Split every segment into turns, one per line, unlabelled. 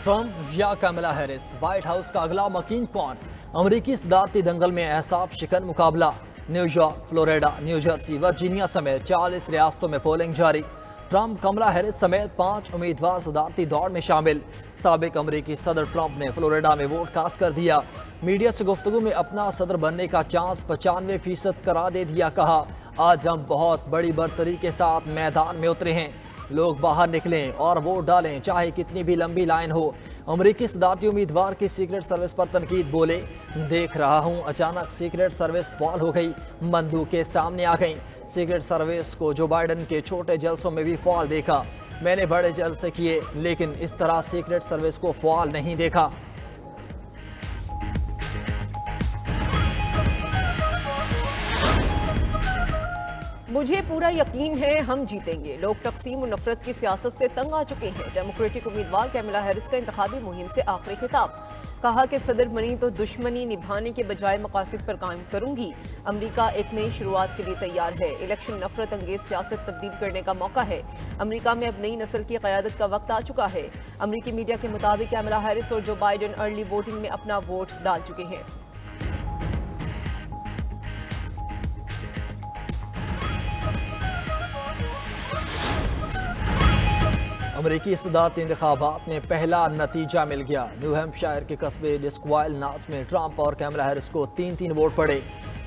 Trump या कमला Harris, white house का अगला मकीन कौन? अमरीकी सदारती दंगल में एहसाब शिकन मुकाबला। न्यूयॉर्क, फ्लोरिडा, न्यूजर्सी, वर्जीनिया समेत 40 रियासतों में पोलिंग जारी। ट्रंप, कमला हैरिस समेत 5 उम्मीदवार सदारती दौड़ में शामिल। साबिक अमरीकी सदर ट्रंप ने फ्लोरिडा में वोट कास्ट कर दिया। मीडिया से गुफ्तगू में अपना सदर बनने का चांस 95% करा दे दिया। कहा, आज हम बहुत बड़ी बरतरी के साथ मैदान में उतरे हैं। लोग बाहर निकलें और वोट डालें, चाहे कितनी भी लंबी लाइन हो। अमरीकी सदारती उम्मीदवार की सीक्रेट सर्विस पर तनकीद। बोले, देख रहा हूं अचानक सीक्रेट सर्विस फॉल हो गई, बंदूकें सामने आ गईं। सीक्रेट सर्विस को जो बाइडन के छोटे जलसों में भी फॉल देखा। मैंने बड़े जलसे किए, लेकिन इस तरह सीक्रेट सर्विस को फॉल नहीं देखा।
मुझे पूरा यकीन है हम जीतेंगे। लोग तकसीम और नफरत की सियासत से तंग आ चुके हैं। डेमोक्रेटिक उम्मीदवार कैमला हैरिस का इंतखाबी मुहिम से आखिरी खिताब। कहा कि सदर बनी तो दुश्मनी निभाने के बजाय मकासद पर कायम करूंगी। अमरीका एक नई शुरुआत के लिए तैयार है। इलेक्शन नफरत अंगेज सियासत तब्दील करने का मौका है। अमरीका में अब नई नस्ल की क़यादत का वक्त आ चुका है। अमरीकी मीडिया के मुताबिक कैमला हैरिस और जो बाइडन अर्ली वोटिंग में अपना वोट डाल चुके हैं।
अमरीकी सदारती इंतखाबात में पहला नतीजा मिल गया। न्यू हैम्पशायर के कस्बे डिस्क्वाइल नॉर्थ में ट्रंप और कैमला हैरिस को 3-3 वोट पड़े।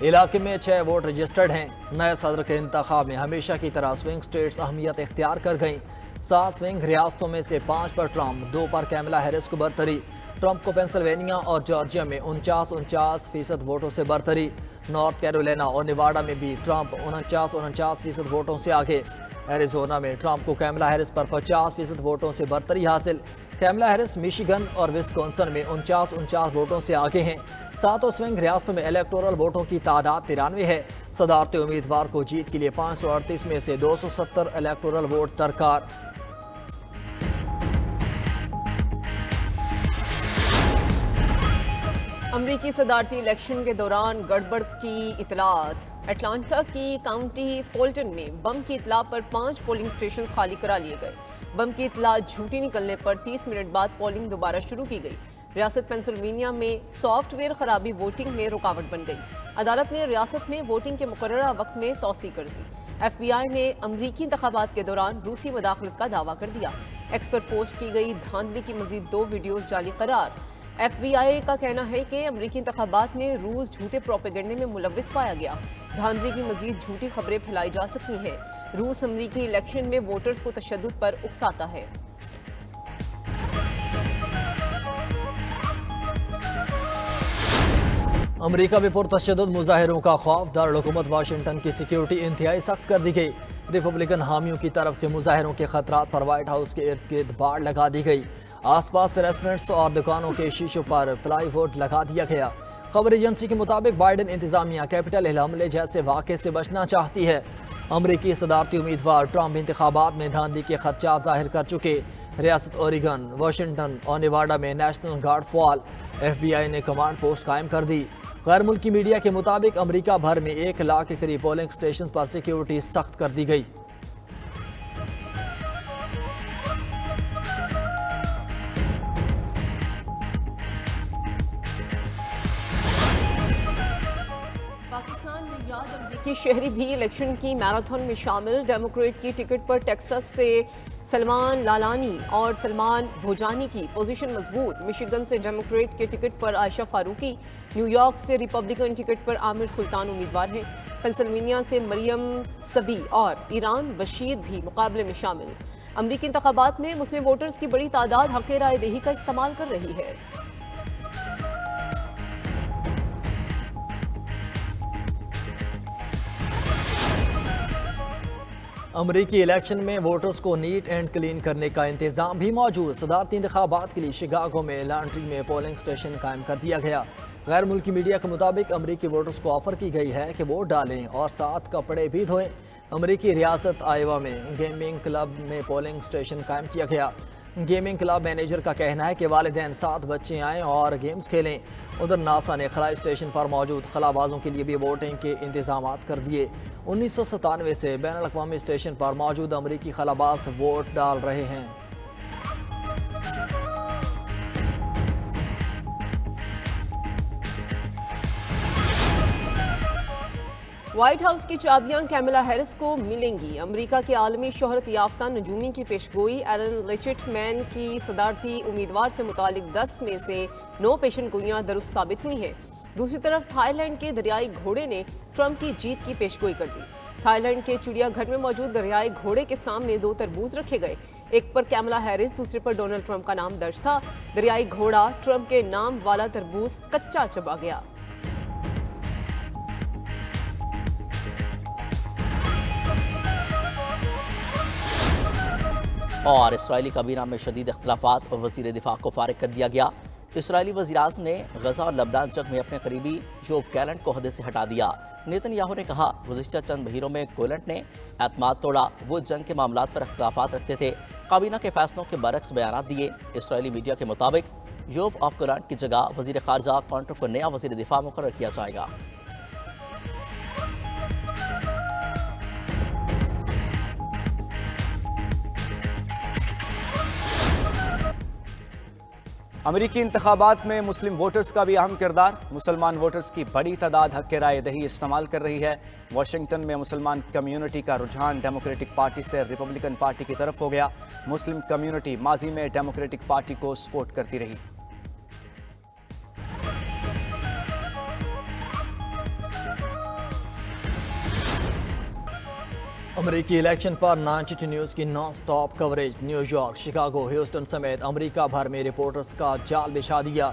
इलाके में 6 वोट रजिस्टर्ड हैं। नए सदर के इंतखाब में हमेशा की तरह स्विंग स्टेट्स अहमियत इख्तियार कर गईं। 7 स्विंग रियासतों में से 5 पर ट्रंप, 2 पर कैमला हैरिस को बरतरी। ट्रंप को पेंसिल्वेनिया और जॉर्जिया में 49% वोटों से बरतरी। नॉर्थ कैरोलिना और निवाडा में भी ट्रंप 49% वोटों से आगे। एरिजोना में ट्रंप को कैमला हैरिस पर 50% वोटों से बरतरी हासिल। कैमला हैरिस मिशिगन और विस्कॉन्सिन में 49 वोटों से आगे हैं। 7 स्विंग रियासतों में इलेक्टोरल वोटों की तादाद 93 है। सदारती उम्मीदवार को जीत के लिए 538 में से 270 इलेक्टोरल वोट दरकार।
अमरीकी सदारती इलेक्शन के दौरान गड़बड़ की इतलात। अटलांटा की काउंटी फोल्टन में बम की इतला पर 5 पोलिंग स्टेशन खाली करा लिए गए। बम की इतला झूठी निकलने पर 30 मिनट बाद पोलिंग दोबारा शुरू की गई। रियासत पेंसिल्वेनिया में सॉफ्टवेयर खराबी वोटिंग में रुकावट बन गई। अदालत ने रियासत में वोटिंग के मुकर्ररा वक्त में तौसी कर दी। FBI ने अमरीकी इंतखाबात के दौरान रूसी मदाखलत का दावा कर दिया। एक्स पर पोस्ट की गई धांधली की मजीद 2 वीडियोज जाली करार। FBI का कहना है कि अमरीकी इंतखाबात में रूस झूठे प्रोपेगेंडे में मुलविस पाया गया। धांधली की मजीद झूठी खबरें फैलाई जा सकती हैं। रूस अमरीकी इलेक्शन में वोटर्स को तशद्दुद पर उकसाता है।
अमरीका में पुरतशद्दुद मुजाहिरों का खौफ। दारुल हुकूमत वाशिंगटन की सिक्योरिटी इंतहाई सख्त कर दी गई। रिपब्लिकन हामियों की तरफ से मुजाहिरों के खतरात पर व्हाइट हाउस के इर्द गिर्द बाड़ लगा दी गई। आसपास रेस्टोरेंट्स और दुकानों के शीशों पर प्लाईवुड लगा दिया गया। खबर एजेंसी के मुताबिक बाइडन इंतजामिया कैपिटल हिल हमले जैसे वाक़े से बचना चाहती है। अमरीकी सदारती उम्मीदवार ट्रंप इंतखाबात में धांधली के खदशात जाहिर कर चुके। रियासत ओरिगन, वाशिंगटन और निवाडा में नेशनल गार्ड फॉल। FBI ने कमांड पोस्ट कायम कर दी। गैर मुल्की मीडिया के मुताबिक अमरीका भर में 1 लाख के करीब पोलिंग स्टेशन पर सिक्योरिटी सख्त कर दी गई।
कि शहरी भी इलेक्शन की मैराथन में शामिल। डेमोक्रेट की टिकट पर टेक्सास से सलमान लालानी और सलमान भोजानी की पोजीशन मजबूत। मिशिगन से डेमोक्रेट के टिकट पर आयशा फारूकी। न्यूयॉर्क से रिपब्लिकन टिकट पर आमिर सुल्तान उम्मीदवार हैं। पेंसिल्वेनिया से मरियम सबी और ईरान बशीर भी मुकाबले में शामिल। अमरीकी इंतखाबात में मुस्लिम वोटर्स की बड़ी तादाद हक़ राय दही का इस्तेमाल कर रही है।
अमरीकी इलेक्शन में वोटर्स को नीट एंड क्लीन करने का इंतजाम भी मौजूद। सदारती इंतखाबात के लिए शिकागो में लॉन्ड्री में पोलिंग स्टेशन कायम कर दिया गया। गैर मुल्की मीडिया के मुताबिक अमरीकी वोटर्स को ऑफर की गई है कि वोट डालें और साथ कपड़े भी धोएं। अमरीकी रियासत आयोवा में गेमिंग क्लब में पोलिंग स्टेशन कायम किया गया। गेमिंग क्लब मैनेजर का कहना है कि वालिदैन 7 बच्चे आएँ और गेम्स खेलें। उधर नासा ने खलाई स्टेशन पर मौजूद खलाबाजों के लिए भी वोटिंग के इंतजाम कर दिए। 1997 से बैनुल-अक़वामी स्टेशन पर मौजूद अमरीकी खलाबाज वोट डाल रहे हैं।
व्हाइट हाउस की चाबियां कैमला हैरिस को मिलेंगी। अमेरिका के आलमी शोहरत याफ्ता नजूमी की पेशगोई। एलन लिचटमैन की सदारती उम्मीदवार से मुतालिक 10 में से 9 पेशनगोइयां दुरुस्त साबित हुई हैं। दूसरी तरफ थाईलैंड के दरियाई घोड़े ने ट्रंप की जीत की पेशगोई कर दी। थाईलैंड के चिड़ियाघर में मौजूद दरियाई घोड़े के सामने 2 तरबूज रखे गए। एक पर कैमला हैरिस, दूसरे पर डोनाल्ड ट्रंप का नाम दर्ज था। दरियाई घोड़ा ट्रंप के नाम वाला तरबूज कच्चा चबा गया।
और इसराइली काबीना में शदीद इख्तलाफात और वज़ीर दिफा को फारिग कर दिया गया। इसराइली वज़ीर-ए-आज़म ने गजा और लबनान जंग में अपने करीबी योव गैलेंट को ओहदे से हटा दिया। नेतन्याहू ने कहा, गुज़िश्ता चंद महीनों में गैलेंट ने एतमाद तोड़ा। वो जंग के मामलात पर इख्तलाफात रखते थे, काबीना के फैसलों के बरक्स बयान दिए। इसराइली मीडिया के मुताबिक योव ऑफ गैलेंट की जगह वज़ीर ख़ारजा कॉन्टर को नया वज़ीर दिफा मुकर्रर किया जाएगा।
अमेरिकी इंतखाबात में मुस्लिम वोटर्स का भी अहम किरदार। मुसलमान वोटर्स की बड़ी तादाद हक़ राय दही इस्तेमाल कर रही है। वाशिंगटन में मुसलमान कम्युनिटी का रुझान डेमोक्रेटिक पार्टी से रिपब्लिकन पार्टी की तरफ हो गया। मुस्लिम कम्युनिटी माजी में डेमोक्रेटिक पार्टी को सपोर्ट करती रही।
अमेरिकी इलेक्शन पर 92 न्यूज़ की non stop coverage. New York, Chicago, Houston समेत अमेरिका भर में रिपोर्टर्स का जाल बिछा दिया।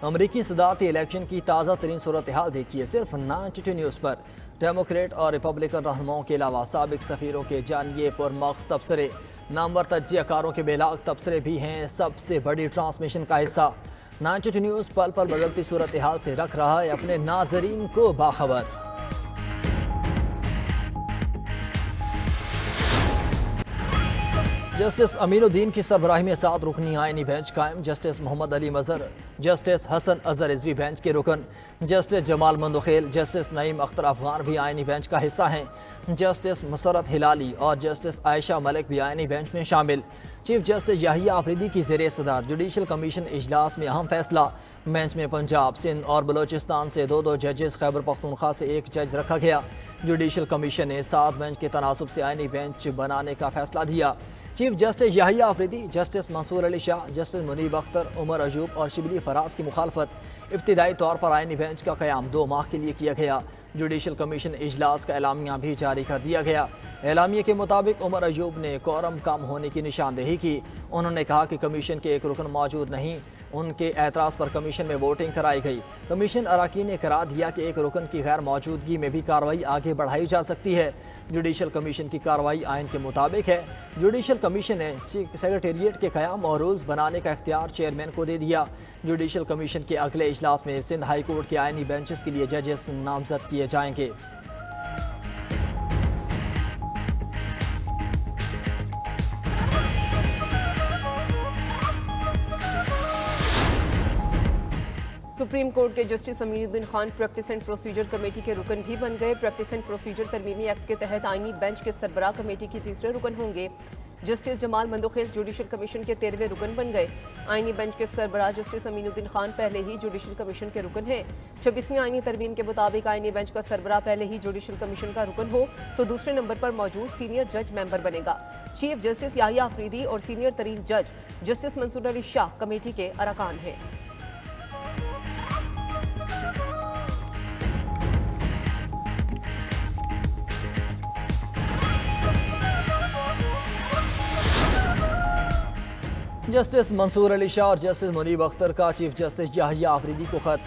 अमेरिकी सदारती इलेक्शन की ताज़ा तरीन सूरत हाल देखिए सिर्फ 92 न्यूज़ पर। डेमोक्रेट और रिपब्लिकन रहनुमाओं के अलावा साबिक सफ़ीरों के जानिए पुरमग़ज़ तबसरे, नामवर तज्ज़ियाकारों के बेलाग तबसरे भी हैं सबसे बड़ी ट्रांसमिशन का हिस्सा। 92 न्यूज़ पल पल बदलती सूरत हाल से रख रहा है अपने नाजरीन को बाखबर। जस्टिस अमीनुद्दीन की सरबराही में 7 रुकनी आईनी बेंच कायम। जस्टिस मोहम्मद अली मजहर, जस्टिस हसन अजहर रिजवी बेंच के रुकन। जस्टिस जमाल मंदोखेल, जस्टिस नईम अख्तर अफगान भी आईनी बेंच का हिस्सा हैं। जस्टिस मुसरत हिलाली और जस्टिस आयशा मलिक भी आईनी बेंच में शामिल। चीफ जस्टिस याहिया आफरीदी की ज़ेर सदार जुडिशल कमीशन इजलास में अहम फैसला। बेंच में पंजाब, सिंध और बलोचिस्तान से 2-2 जजेस, खैबर पख्तूनख्वा से 1 जज रखा गया। जुडिशल कमीशन ने 7 बेंच के तनासुब से आईनी बेंच बनाने का फैसला दिया। Chief justice Yahya Afridi, justice Mansoor Ali Shah, justice Munib Akhtar, Umar Ayub और शिबली फराज की मुखालफत। इब्तिदाई तौर पर आईनी बेंच का क़याम 2 माह के लिए किया गया। जुडिशल कमीशन इजलास का एलामिया भी जारी कर दिया गया। एलामिया के मुताबिक उमर अजूब ने कोरम कम होने की निशानदेही की। उन्होंने कहा कि कमीशन के एक रुकन मौजूद नहीं। उनके एतराज़ पर कमीशन में वोटिंग कराई गई। कमीशन अराकीन ने करार दिया कि एक रुकन की गैर मौजूदगी में भी कार्रवाई आगे बढ़ाई जा सकती है। जुडिशल कमीशन की कार्रवाई आइन के मुताबिक है। जुडिशल कमीशन ने सेक्रेटेरिएट के क़याम और रूल्स बनाने का इख्तियार चेयरमैन को दे दिया। जुडिशल कमीशन के अगले इजलास में सिंध हाई कोर्ट के आइनी बेंचेस के लिए जजेस नामजद किए जाएंगे।
सुप्रीम कोर्ट के justice Aminuddin Khan practice and procedure committee के रुकन भी बन गए। प्रैक्टिस एंड प्रोसीजर तरमीमी एक्ट के तहत आईनी बेंच के सरबराह कमेटी की तीसरे रुकन होंगे। Justice Jamal Mandokhel judicial commission के 13वें रुकन बन गए। आईनी बेंच के सरबराह जस्टिस अमीनुद्दीन खान पहले ही जुडिशल कमीशन के रुकन हैं। 26वीं आईनी तरमीम के मुताबिक आईनी बेंच का सरबराह पहले ही जुडिशल कमीशन का रुकन हो तो दूसरे नंबर पर मौजूद सीनियर जज मेंबर बनेगा। चीफ जस्टिस याहिया आफरीदी और सीनियर तरीन जज जस्टिस मंसूर अली शाह कमेटी के अरकान हैं।
जस्टिस मंसूर अली शाह और जस्टिस मुनीब अख्तर का चीफ जस्टिस याहिया आफरीदी को खत।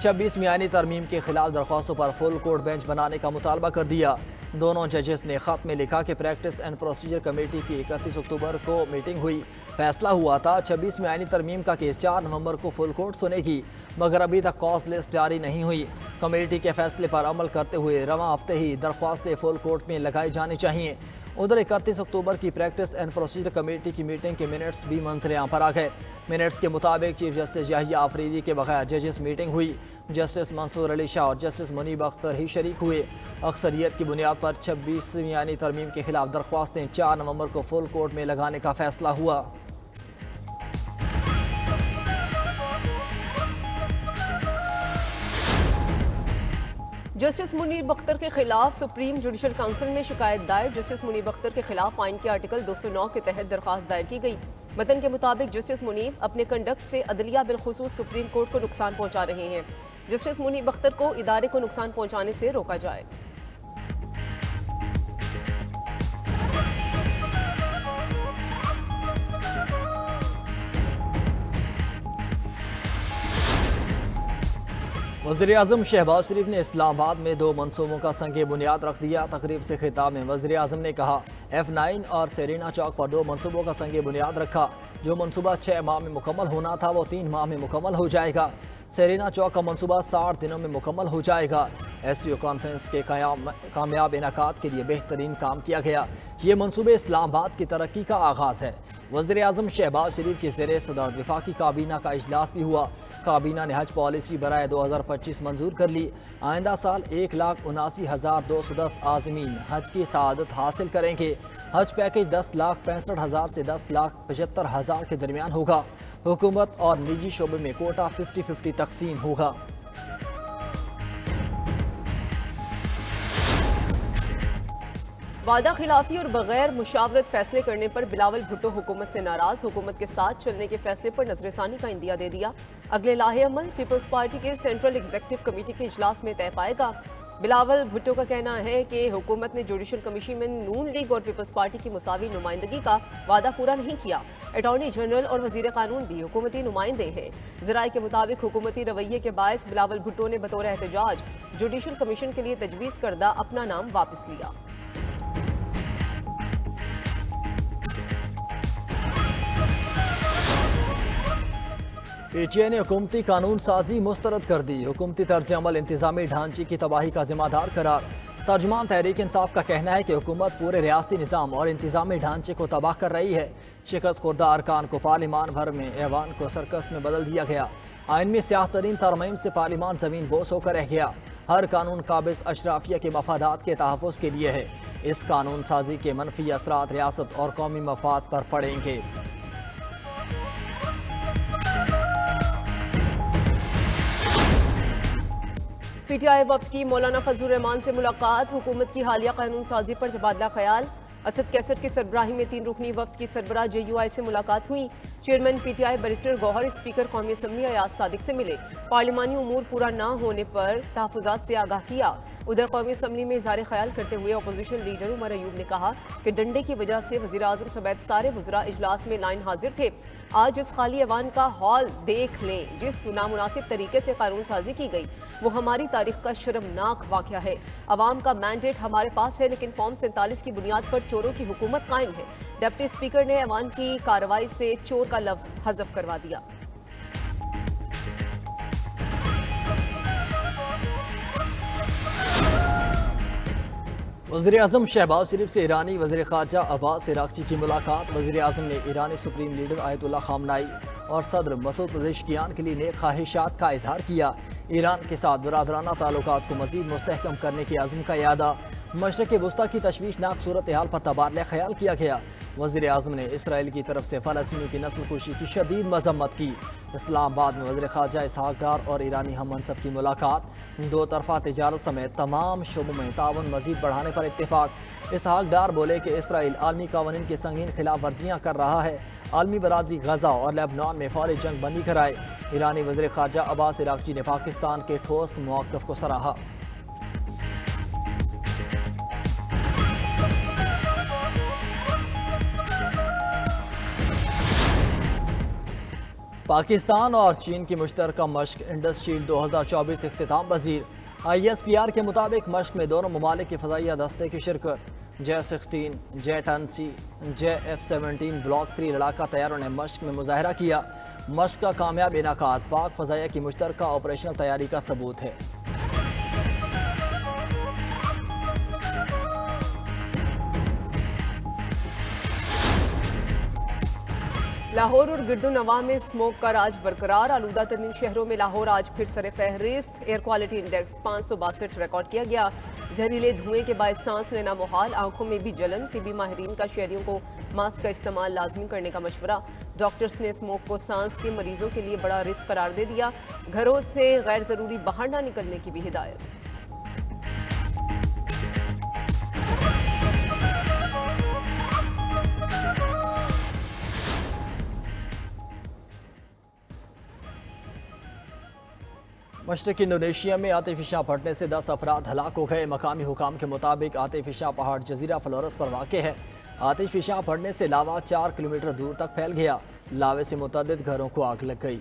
26वीं आईनी तरमीम के खिलाफ दरख्वास्तों पर फुल कोर्ट बेंच बनाने का मुतालबा कर दिया। दोनों जजेस ने खत में लिखा कि प्रैक्टिस एंड प्रोसीजर कमेटी की 31 अक्टूबर को मीटिंग हुई। फैसला हुआ था 26वीं आईनी तरमीम का केस 4 नवंबर को फुल कोर्ट सुनेगी, मगर अभी तक कॉज लिस्ट जारी नहीं हुई। कमेटी के फैसले पर अमल करते हुए रवां हफ्ते ही दरख्वास्तें फुल कोर्ट में लगाई जानी चाहिए। उधर 31 अक्टूबर की प्रैक्टिस एंड प्रोसीजर कमेटी की मीटिंग के मिनट्स भी मंजर-आम पर आ गए। मिनट्स के मुताबिक चीफ जस्टिस याहिया आफरीदी के बगैर जजेस मीटिंग हुई। जस्टिस मंसूर अली शाह और जस्टिस मुनीब अख्तर ही शरीक हुए। अक्सरियत की बुनियाद पर 26वीं आईनी तरमीम के खिलाफ दरख्वास्तें 4 नवंबर को फुल कोर्ट में लगाने का फैसला हुआ।
जस्टिस मुनीर बख्तर के खिलाफ सुप्रीम जुडिशल काउंसिल में शिकायत दायर। जस्टिस मुनीर बख्तर के खिलाफ आइन के आर्टिकल 209 के तहत दरखास्त दायर की गई। मतन के मुताबिक जस्टिस मुनीर अपने कंडक्ट से अदलिया बिलखुसूस सुप्रीम कोर्ट को नुकसान पहुंचा रहे हैं। जस्टिस मुनीर बख्तर को इदारे को नुकसान पहुंचाने से रोका जाए।
वज़ीर-ए-आज़म शहबाज शरीफ ने इस्लामाबाद में 2 मनसूबों का संग बुनियाद रख दिया। तकरीब से खिताब में वज़ीर-ए-आज़म ने कहा, F9 और सेरीना चौक पर 2 मनसूबों का संग बुनियाद रखा। जो मनसूबा 6 माह में मुकम्मल होना था वो 3 माह में मुकम्मल हो जाएगा। सेरीना चौक का मनसूबा 60 दिनों में मुकम्मल हो जाएगा। SCO कॉन्फ्रेंस के कामयाब इनकाद के लिए बेहतरीन काम किया गया। ये मनसूबे इस्लामाबाद की तरक्की का आगाज़ है। वज़ीर-ए-आज़म शहबाज शरीफ की ज़ेरे सदर वफाकी काबीना का इजलास भी हुआ। काबीना ने हज पॉलिसी बराए 2025 मंजूर कर ली। आइंदा साल 1,79,210 आज़मीन हज की सआदत हासिल करेंगे। हज पैकेज 10,65,000 से 10,75,000 के दरमियान होगा। हुकूमत और निजी शोबे में कोटा 50-50 तकसीम होगा।
वादा खिलाफी और बगैर मुशावरत फैसले करने पर बिलावल भुट्टो हुकूमत से नाराज। हुकूमत के साथ चलने के फैसले पर नजरसानी का इंदिया दे दिया। अगले लाहे अमल पीपल्स पार्टी के सेंट्रल एग्जीक्यूटिव कमेटी के इजलास में तय पाएगा। बिलावल भुट्टो का कहना है कि हुकूमत ने जुडिशल कमीशन में नून लीग और पीपल्स पार्टी की मुसावी नुमाइंदगी का वादा पूरा नहीं किया। अटॉर्नी जनरल और वजीर कानून भी हुकूमती नुमाइंदे हैं। ज़राए के मुताबिक हुकूमती रवैये के बायस बिलावल भुट्टो ने बतौर एहतजाज जुडिशल कमीशन के लिए तजवीज़ करदा अपना नाम वापस लिया।
PTI ने हुकूमती कानून साजी मुस्तरद कर दी। हुकूमती तर्ज अमल इंतजामी ढांचे की तबाही का जिम्मेदार करार। तर्जुमान तहरीक इंसाफ का कहना है कि हुकूमत पूरे रियासती निज़ाम और इंतजामी ढांचे को तबाह कर रही है। शिकस्त खुर्दा अरकान को पार्लिमान भर में ऐवान को सर्कस में बदल दिया गया। आइन में स्याह तरीन तरमीम से पार्लिमान ज़मीन बोस होकर रह गया। हर कानून काबिज अशराफिया के मफादात के तहफ़्फ़ुज़ के लिए है। इस कानून साजी के मनफी असरात रियासत और कौमी मफाद पर पड़ेंगे।
PTI वफ्द की मौलाना फजलुर रहमान से मुलाकात। हुकूमत की हालिया कानून साजी पर तबादला ख्याल। असद कैसर की सरबराही में 3 रुकनी वफ्द की सरबराह JUI से मुलाकात हुई। Chairman PTI barrister Gohar speaker कौमी असम्बली अयाज सादिक से मिले। पार्लिमानी उमूर पूरा ना होने पर तहफ़्फ़ुज़ात से आगाह किया। उधर कौमी असम्बली में इज़हार ख्याल करते हुए अपोजिशन लीडर उमर अयूब ने कहा कि डंडे की वजह से वज़ीर-ए-आज़म समेत सारे वज़रा इजलास में लाइन हाजिर थे। आज इस खाली ऐवान का हॉल देख लें। जिस नामुनासिब तरीके से कानून साजी की गई वो हमारी तारीख का शर्मनाक वाक़या है। अवाम का मैंडेट हमारे पास है, लेकिन फॉर्म 47 की बुनियाद पर चोरों की हुकूमत कायम है। डिप्टी स्पीकर ने ऐवान की कार्रवाई से चोर का लफ्ज़ हज़फ करवा दिया।
वज़ीर-ए-आज़म शहबाज शरीफ से ईरानी वज़ीर ख़ारजा अब्बास इराक़ची की मुलाकात। वज़ीर-ए-आज़म ने ईरानी सुप्रीम लीडर आयतुल्लाह ख़ामनाई और सदर मसूद पज़ेश्कियान के लिए नेक ख्वाहिशात का इजहार किया। ईरान के साथ बरादराना ताल्लुकात को मज़ीद मुस्तहकम करने के अज़्म का यादा। मशरक़ वस्ता की तशवीशनाक सूरत हाल पर तबादला ख्याल किया गया। वज़ीर-ए-आज़म ने इसराइल की तरफ से फ़लस्तीनियों की नस्लकुशी की शदीद मज़म्मत की। इस्लामाबाद में वज़ीर ख़ारजा इसहाक़ डार और ईरानी हम मनसब की मुलाकात। 2 तरफ़ा तिजारत समेत तमाम शोबों में ताउन मज़ीद बढ़ाने पर इत्तेफाक। इसहाक़ डार बोले कि इसराइल आलमी कानून की संगीन खिलाफ वर्जियाँ कर रहा है। आलमी बरादरी गज़ा और लेबनान में फ़ौरी जंग बंदी कराए। ईरानी वज़ीर ख़ारजा अब्बास इराक़ची ने पाकिस्तान के ठोस मौक़िफ़ को सराहा। पाकिस्तान और चीन की मुश्तरका मश्क इंडस शील्ड 2024 इख्तिताम पज़ीर। ISPR के मुताबिक मश्क में दोनों ममालिक के फ़ज़ाइया दस्ते की शिरकत। J-16, J-10C, J-F-17 ब्लॉक 3 लड़ाका तैयारों ने मश्क में मुजाहरा किया। मश्क का कामयाब इनाकाद पाक फ़ज़ाइया की मुश्तरका ऑपरेशनल तैयारी का सबूत है।
लाहौर और गिरदोनवा में स्मोक का राज बरकरार। आलूदा तरीन शहरों में लाहौर आज फिर सरे फहरिस्त। एयर क्वालिटी इंडेक्स 562 रिकॉर्ड किया गया। जहरीले धुएं के बायस सांस लेना मुहाल, आंखों में भी जलन। तिबी माहिरीन का शहरियों को मास्क का इस्तेमाल लाजमी करने का मशवरा। डॉक्टर्स ने स्मोक को सांस के मरीजों के लिए बड़ा रिस्क करार दे दिया। घरों से गैर ज़रूरी बाहर ना निकलने की भी हिदायत।
मशरक़ी इंडोनेशिया में आतिफिशा फटने से 10 अफराद हलाक हो गए। मकामी हुकाम के मुताबिक आतिफिशा पहाड़ जजीरा फ्लोरस पर वाक़ है। आतिफिशा फटने से लावा 4 किलोमीटर दूर तक फैल गया। लावे से मुतअद्दिद घरों को आग लग गई।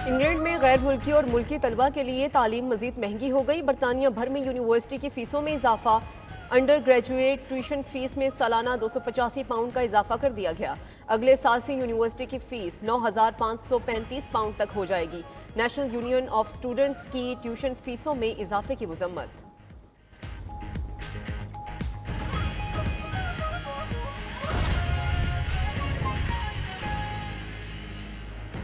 इंग्लैंड में गैर मुल्की और मुल्की तलबा के लिए तालीम मजीद महंगी हो गई। बरतानिया भर में यूनिवर्सिटी की फ़ीसों में इजाफा। अंडर ग्रेजुएट ट्यूशन फ़ीस में सालाना 285 पाउंड का इजाफा कर दिया गया। अगले साल से यूनिवर्सिटी की फ़ीस 9,535 पाउंड तक हो जाएगी। नेशनल यूनियन ऑफ स्टूडेंट्स की ट्यूशन फ़ीसों में इजाफे की मजम्मत।